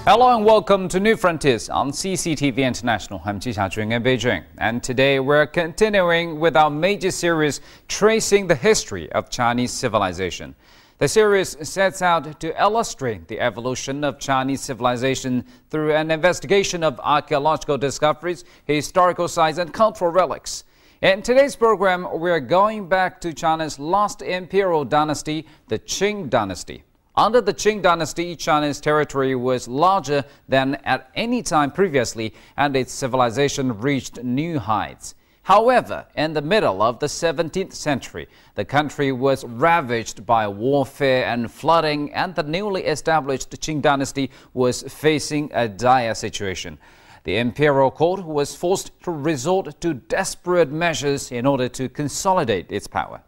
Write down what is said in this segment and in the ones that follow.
Hello and welcome to New Frontiers on CCTV International. I'm Ji Xiaojun in Beijing, and today we're continuing with our major series tracing the history of Chinese civilization. The series sets out to illustrate the evolution of Chinese civilization through an investigation of archaeological discoveries, historical sites, and cultural relics. In today's program, we're going back to China's last imperial dynasty, the Qing Dynasty. Under the Qing Dynasty, China's territory was larger than at any time previously, and its civilization reached new heights. However, in the middle of the 17th century, the country was ravaged by warfare and flooding, and the newly established Qing Dynasty was facing a dire situation. The imperial court was forced to resort to desperate measures in order to consolidate its power.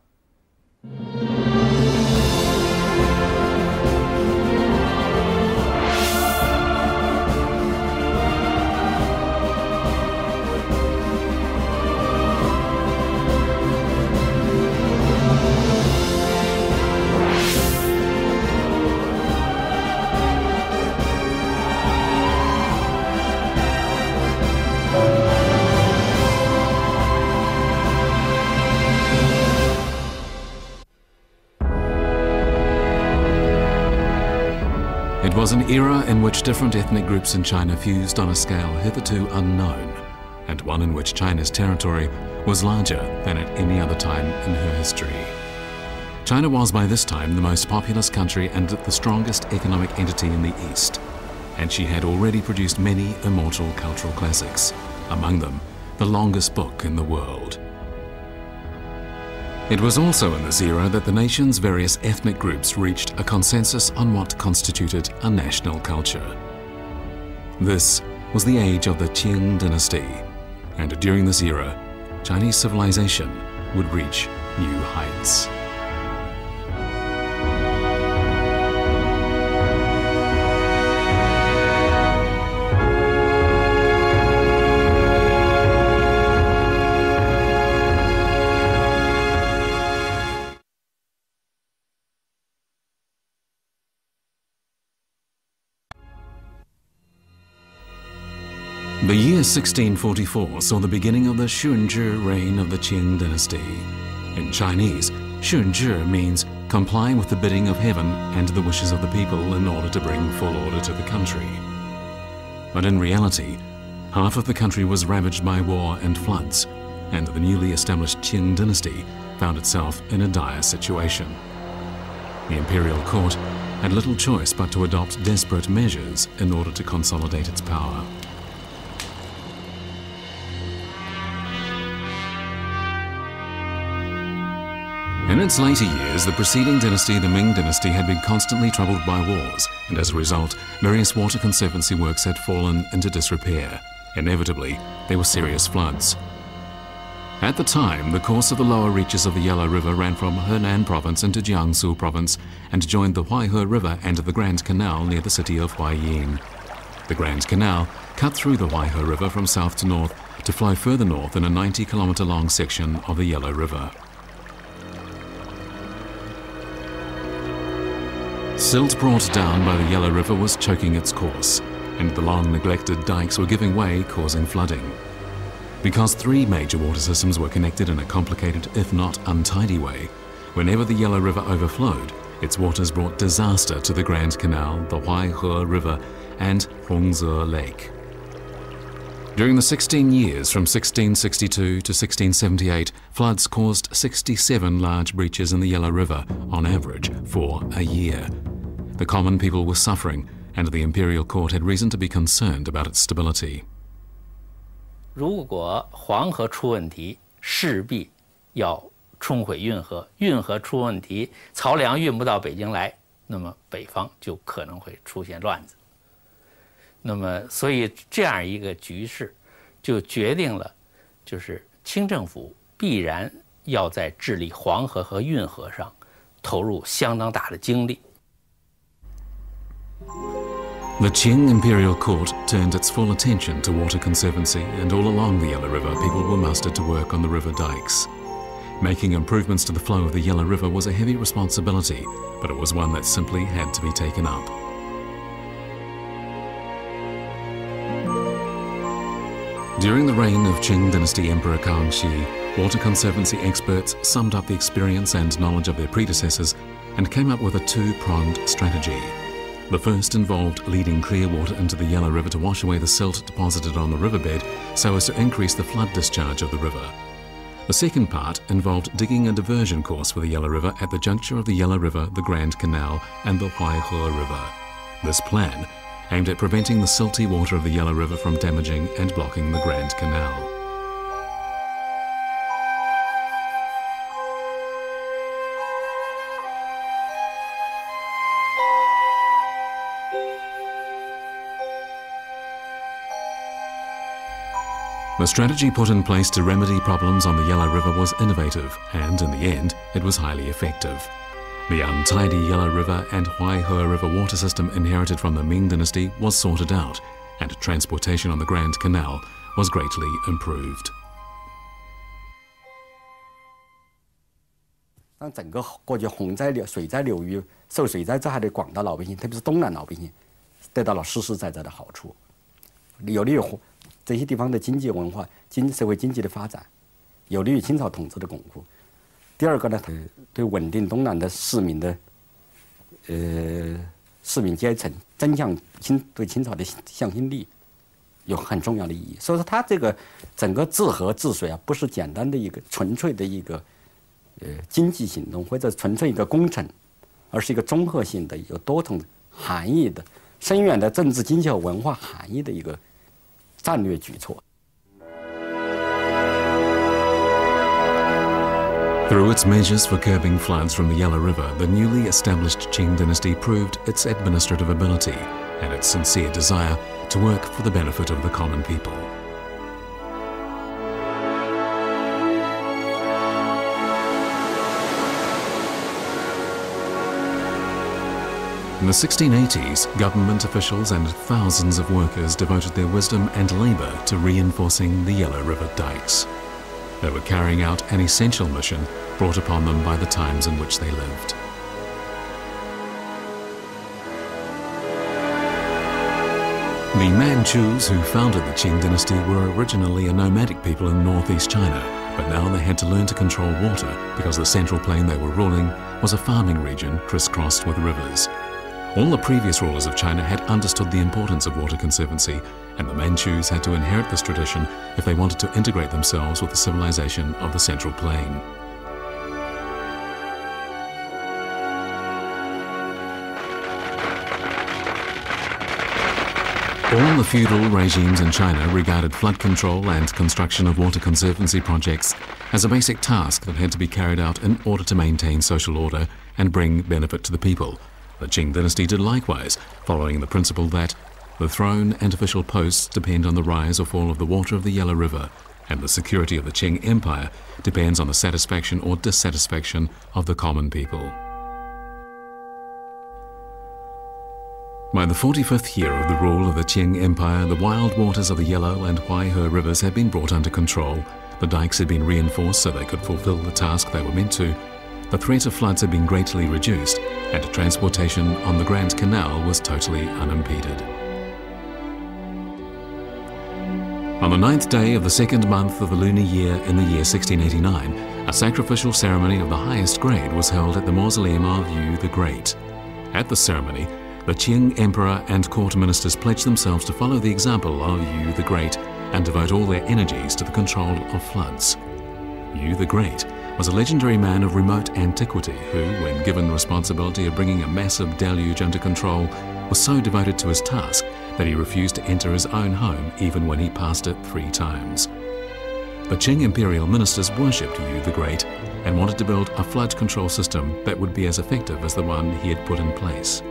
It was an era in which different ethnic groups in China fused on a scale hitherto unknown, and one in which China's territory was larger than at any other time in her history. China was by this time the most populous country and the strongest economic entity in the East, and she had already produced many immortal cultural classics, among them the longest book in the world. It was also in this era that the nation's various ethnic groups reached a consensus on what constituted a national culture. This was the age of the Qing Dynasty, and during this era, Chinese civilization would reach new heights. The year 1644 saw the beginning of the Shunzhi reign of the Qing Dynasty. In Chinese, Shunzhi means complying with the bidding of heaven and the wishes of the people in order to bring full order to the country. But in reality, half of the country was ravaged by war and floods, and the newly established Qing Dynasty found itself in a dire situation. The imperial court had little choice but to adopt desperate measures in order to consolidate its power. In its later years, the preceding dynasty, the Ming Dynasty, had been constantly troubled by wars, and as a result, various water conservancy works had fallen into disrepair. Inevitably, there were serious floods. At the time, the course of the lower reaches of the Yellow River ran from Henan Province into Jiangsu Province and joined the Huaihe River and the Grand Canal near the city of Huayin. The Grand Canal cut through the Huaihe River from south to north to flow further north in a 90-kilometer-long section of the Yellow River. Silt brought down by the Yellow River was choking its course, and the long-neglected dikes were giving way, causing flooding. Because three major water systems were connected in a complicated, if not untidy way, whenever the Yellow River overflowed, its waters brought disaster to the Grand Canal, the Huaihe River, and Hongze Lake. During the 16 years from 1662 to 1678, floods caused 67 large breaches in the Yellow River, on average, for a year. The common people were suffering, and the imperial court had reason to be concerned about its stability. 如果黄河出问题，势必要冲毁运河，运河出问题，漕粮运不到北京来，那么北方就可能会出现乱子。那么，所以这样一个局势，就决定了，就是清政府必然要在治理黄河和运河上投入相当大的精力。 The Qing imperial court turned its full attention to water conservancy, and all along the Yellow River, people were mustered to work on the river dikes. Making improvements to the flow of the Yellow River was a heavy responsibility, but it was one that simply had to be taken up. During the reign of Qing Dynasty Emperor Kangxi, water conservancy experts summed up the experience and knowledge of their predecessors and came up with a two-pronged strategy. The first involved leading clear water into the Yellow River to wash away the silt deposited on the riverbed so as to increase the flood discharge of the river. The second part involved digging a diversion course for the Yellow River at the juncture of the Yellow River, the Grand Canal and the Huaihe River. This plan aimed at preventing the silty water of the Yellow River from damaging and blocking the Grand Canal. The strategy put in place to remedy problems on the Yellow River was innovative, and in the end, it was highly effective. The untidy Yellow River and Huaihe River water system inherited from the Ming Dynasty was sorted out, and transportation on the Grand Canal was greatly improved. 让整个过去水灾流域受水灾灾害的广大老百姓，特别是东南老百姓，得到了实实在在的好处，有利于这些地方的经济文化、社会经济的发展，有利于清朝统治的巩固。第二个呢，对稳定东南的市民的市民阶层，增强对清朝的向心力，有很重要的意义。所以说，它这个整个治河治水啊，不是简单的一个纯粹的一个经济行动或者纯粹一个工程，而是一个综合性的、有多重含义的、深远的政治、经济和文化含义的一个战略举措。 Through its measures for curbing floods from the Yellow River, the newly established Qing Dynasty proved its administrative ability and its sincere desire to work for the benefit of the common people. In the 1680s, government officials and thousands of workers devoted their wisdom and labour to reinforcing the Yellow River dikes. They were carrying out an essential mission brought upon them by the times in which they lived. The Manchus who founded the Qing dynasty were originally a nomadic people in northeast China, but now they had to learn to control water because the central plain they were ruling was a farming region crisscrossed with rivers. All the previous rulers of China had understood the importance of water conservancy, and the Manchus had to inherit this tradition if they wanted to integrate themselves with the civilization of the central plain. All the feudal regimes in China regarded flood control and construction of water conservancy projects as a basic task that had to be carried out in order to maintain social order and bring benefit to the people. The Qing dynasty did likewise, following the principle that the throne and official posts depend on the rise or fall of the water of the Yellow River, and the security of the Qing Empire depends on the satisfaction or dissatisfaction of the common people. By the 45th year of the rule of the Qing Empire, the wild waters of the Yellow and Huaihe rivers had been brought under control, the dikes had been reinforced so they could fulfill the task they were meant to, the threat of floods had been greatly reduced, and transportation on the Grand Canal was totally unimpeded. On the 9th day of the 2nd month of the lunar year in the year 1689, a sacrificial ceremony of the highest grade was held at the mausoleum of Yu the Great. At the ceremony, the Qing Emperor and court ministers pledged themselves to follow the example of Yu the Great and devote all their energies to the control of floods. Yu the Great was a legendary man of remote antiquity who, when given responsibility of bringing a massive deluge under control, was so devoted to his task that he refused to enter his own home even when he passed it 3 times. The Qing imperial ministers worshipped Yu the Great and wanted to build a flood control system that would be as effective as the one he had put in place.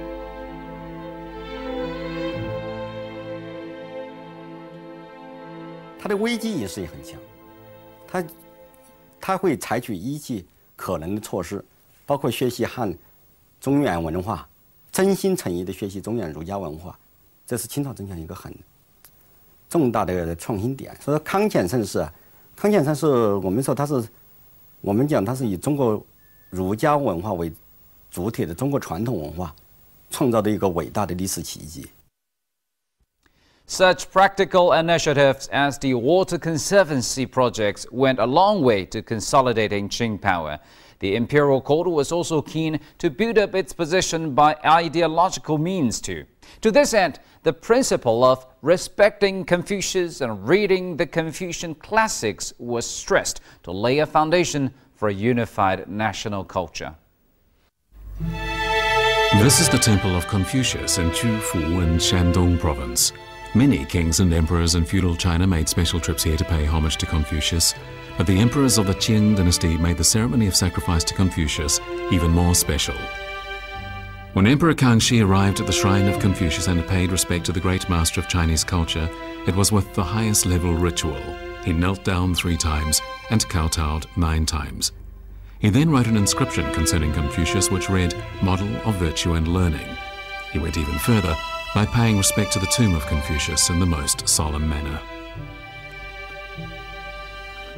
He 的危机意识也很强，他会采取一切可能的措施，包括学习中原文化，真心诚意的学习中原儒家文化，这是清朝政权一个很重大的创新点。所以说康乾盛世我们说我们讲它是以中国儒家文化为主体的中国传统文化创造的一个伟大的历史奇迹。Such practical initiatives as the water conservancy projects went a long way to consolidating Qing power. The imperial court was also keen to build up its position by ideological means too. To this end, the principle of respecting Confucius and reading the Confucian classics was stressed to lay a foundation for a unified national culture. This is the temple of Confucius in Qufu in Shandong province. Many kings and emperors in feudal China made special trips here to pay homage to Confucius, but the emperors of the Qing Dynasty made the ceremony of sacrifice to Confucius even more special. When Emperor Kangxi arrived at the shrine of Confucius and paid respect to the great master of Chinese culture, it was with the highest level ritual. He knelt down 3 times and kowtowed 9 times. He then wrote an inscription concerning Confucius which read, "Model of Virtue and Learning." He went even further by paying respect to the tomb of Confucius in the most solemn manner.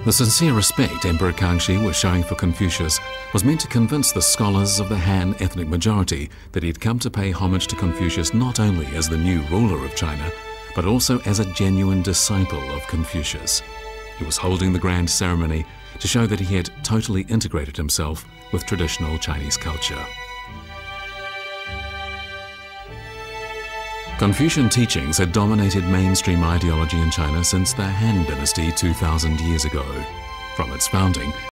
The sincere respect Emperor Kangxi was showing for Confucius was meant to convince the scholars of the Han ethnic majority that he had come to pay homage to Confucius not only as the new ruler of China, but also as a genuine disciple of Confucius. He was holding the grand ceremony to show that he had totally integrated himself with traditional Chinese culture. Confucian teachings had dominated mainstream ideology in China since the Han Dynasty 2,000 years ago. From its founding,